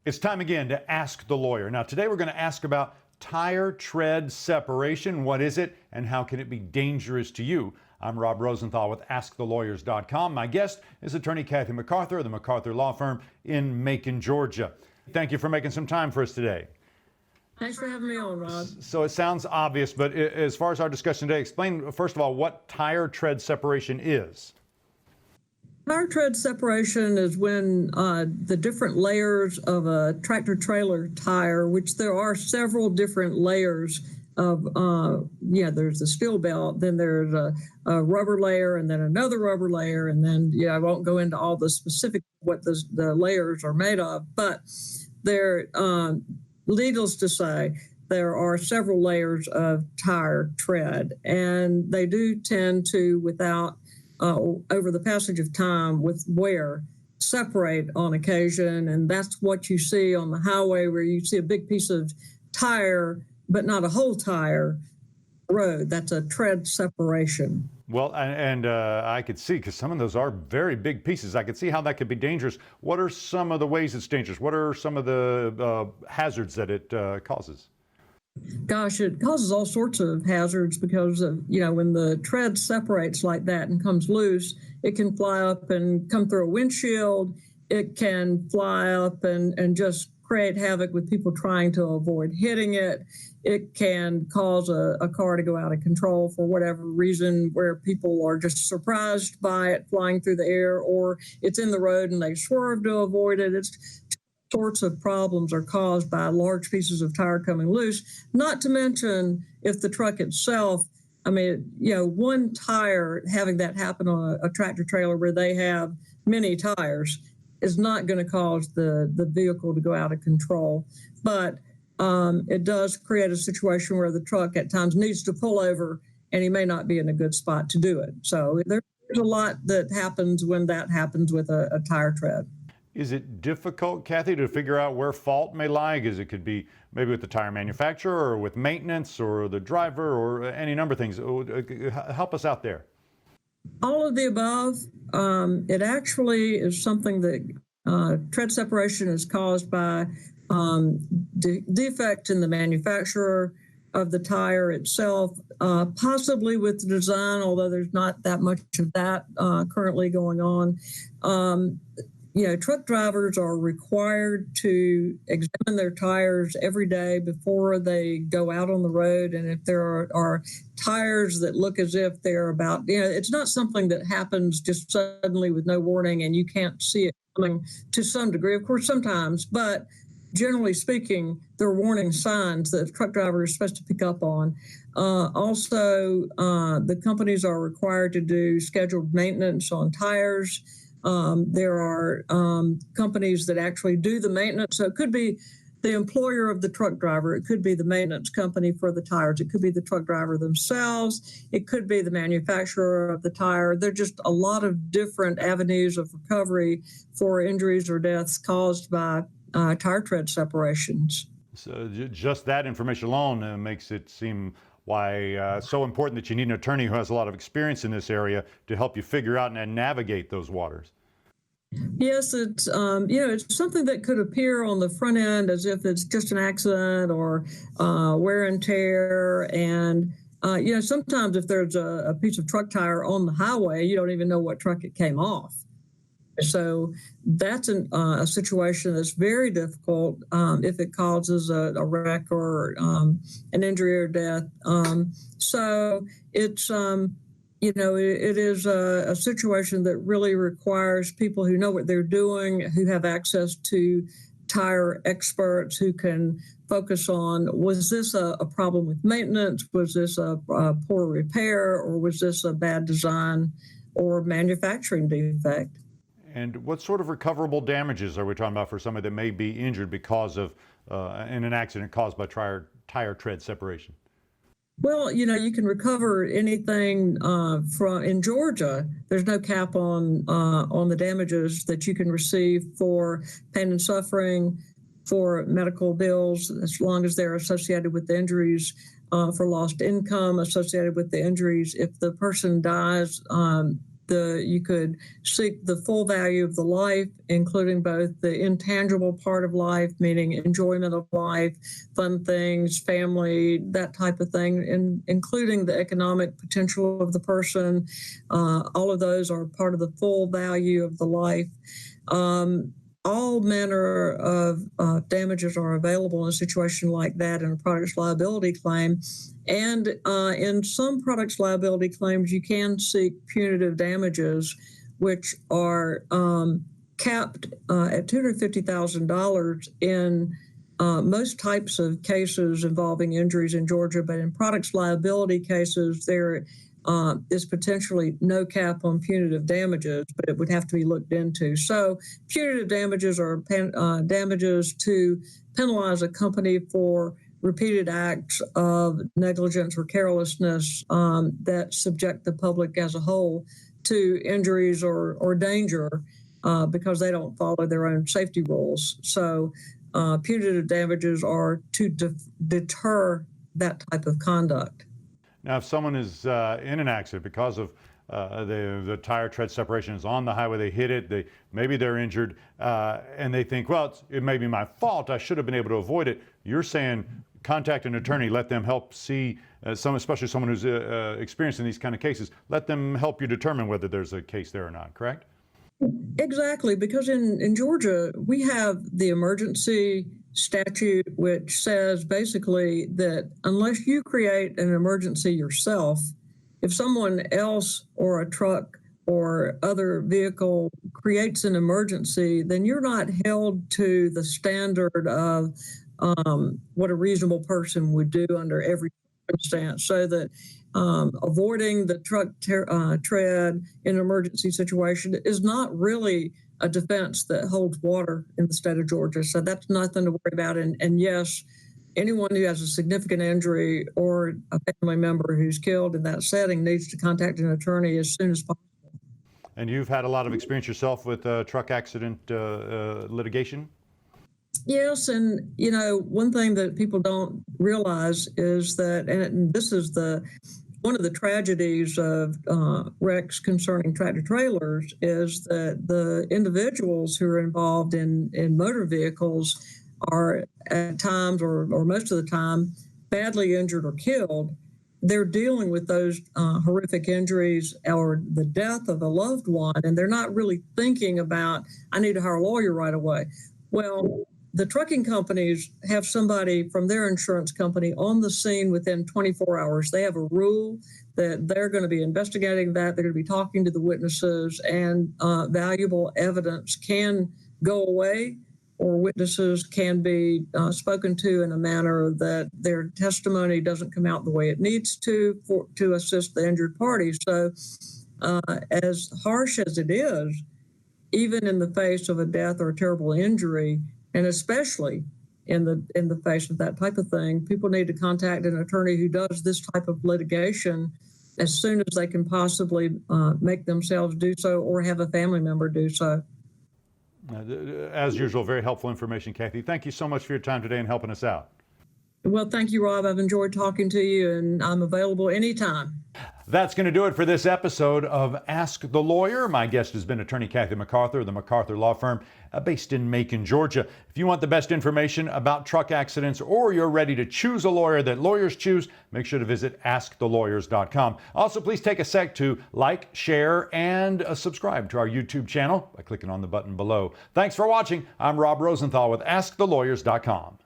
It's time again to Ask the Lawyer. Now, today we're going to ask about tire tread separation. What is it and how can it be dangerous to you? I'm Rob Rosenthal with AskTheLawyers.com. My guest is attorney Kathy McArthur of the McArthur Law Firm in Macon, Georgia. Thank you for making some time for us today. Thanks for having me on, Rob. So it sounds obvious, but as far as our discussion today, explain first of all what tire tread separation is. Tire tread separation is when the different layers of a tractor trailer tire, which there are several different layers of, there's the steel belt, then there's a rubber layer, and then another rubber layer, and then, I won't go into all the specific what the layers are made of, but they're, needless to say, there are several layers of tire tread, and they do tend to, without over the passage of time with wear, separate on occasion. And that's what you see on the highway, where you see a big piece of tire, but not a whole tire road. That's a tread separation. Well, and I could see, because some of those are very big pieces, I could see how that could be dangerous. What are some of the ways it's dangerous? What are some of the hazards that it causes? Gosh, it causes all sorts of hazards because of, when the tread separates like that and comes loose, it can fly up and come through a windshield. It can fly up and just create havoc with people trying to avoid hitting it. It can cause a car to go out of control for whatever reason, where people are just surprised by it flying through the air, or it's in the road and they swerve to avoid it. It's sorts of problems are caused by large pieces of tire coming loose, not to mention if the truck itself, one tire, having that happen on a tractor trailer where they have many tires, is not going to cause the vehicle to go out of control. But it does create a situation where the truck at times needs to pull over, and he may not be in a good spot to do it. So there's a lot that happens when that happens with a tire tread. Is it difficult, Kathy, to figure out where fault may lie? Because it could be maybe with the tire manufacturer or with maintenance or the driver or any number of things. Help us out there. All of the above. It actually is something that tread separation is caused by defect in the manufacturer of the tire itself, possibly with the design, although there's not that much of that currently going on. Truck drivers are required to examine their tires every day before they go out on the road. And if there are tires that look as if they're about, it's not something that happens just suddenly with no warning and you can't see it coming to some degree. Of course, sometimes, but generally speaking, there are warning signs that a truck driver is supposed to pick up on. Also, the companies are required to do scheduled maintenance on tires. There are companies that actually do the maintenance. So it could be the employer of the truck driver. It could be the maintenance company for the tires. It could be the truck driver themselves. It could be the manufacturer of the tire. There are just a lot of different avenues of recovery for injuries or deaths caused by tire tread separations. So just that information alone makes it seem why so important that you need an attorney who has a lot of experience in this area to help you figure out and navigate those waters. Yes, it's it's something that could appear on the front end as if it's just an accident or wear and tear, and sometimes if there's a piece of truck tire on the highway, you don't even know what truck it came off. So that's a situation that's very difficult if it causes a wreck or an injury or death. So it's, it is a situation that really requires people who know what they're doing, who have access to tire experts, who can focus on, was this a problem with maintenance? Was this a poor repair? Or was this a bad design or manufacturing defect? And what sort of recoverable damages are we talking about for somebody that may be injured because of in an accident caused by tire tread separation? Well, you can recover anything from, in Georgia, there's no cap on the damages that you can receive for pain and suffering, for medical bills, as long as they're associated with the injuries, for lost income associated with the injuries. If the person dies you could seek the full value of the life, including both the intangible part of life, meaning enjoyment of life, fun things, family, that type of thing, and including the economic potential of the person. All of those are part of the full value of the life. All manner of damages are available in a situation like that in a products liability claim. And in some products liability claims, you can seek punitive damages, which are capped at $250,000 in most types of cases involving injuries in Georgia. But in products liability cases, there is potentially no cap on punitive damages, but it would have to be looked into. So punitive damages are damages to penalize a company for repeated acts of negligence or carelessness that subject the public as a whole to injuries or danger because they don't follow their own safety rules. So punitive damages are to deter that type of conduct. Now, if someone is in an accident because of the tire tread separation is on the highway, they hit it, maybe they're injured, and they think, well, it may be my fault, I should have been able to avoid it. You're saying contact an attorney, let them help see, especially someone who's experienced in these kind of cases, let them help you determine whether there's a case there or not, correct? Exactly, because in Georgia, we have the emergency statute, which says basically that unless you create an emergency yourself, if someone else or a truck or other vehicle creates an emergency, then you're not held to the standard of what a reasonable person would do under every circumstance. So that avoiding the truck tread in an emergency situation is not really a defense that holds water in the state of Georgia. So that's nothing to worry about. And yes, anyone who has a significant injury or a family member who's killed in that setting needs to contact an attorney as soon as possible. And you've had a lot of experience yourself with truck accident litigation? Yes, and one thing that people don't realize is that, and this is one of the tragedies of wrecks concerning tractor trailers, is that the individuals who are involved in motor vehicles are at times or most of the time badly injured or killed. They're dealing with those horrific injuries or the death of a loved one, and they're not really thinking about, I need to hire a lawyer right away. Well, the trucking companies have somebody from their insurance company on the scene within 24 hours. They have a rule that they're going to be investigating that. They're going to be talking to the witnesses, and valuable evidence can go away, or witnesses can be spoken to in a manner that their testimony doesn't come out the way it needs to assist the injured party. So as harsh as it is, even in the face of a death or a terrible injury, and especially in the face of that type of thing, people need to contact an attorney who does this type of litigation as soon as they can possibly make themselves do so or have a family member do so. As usual, very helpful information, Kathy. Thank you so much for your time today and helping us out. Well, thank you, Rob. I've enjoyed talking to you, and I'm available anytime. That's going to do it for this episode of Ask the Lawyer. My guest has been attorney Kathy McArthur, the McArthur Law Firm, based in Macon, Georgia. If you want the best information about truck accidents, or you're ready to choose a lawyer that lawyers choose, make sure to visit askthelawyer.com. Also, please take a sec to like, share, and subscribe to our YouTube channel by clicking on the button below. Thanks for watching. I'm Rob Rosenthal with AskTheLawyers.com.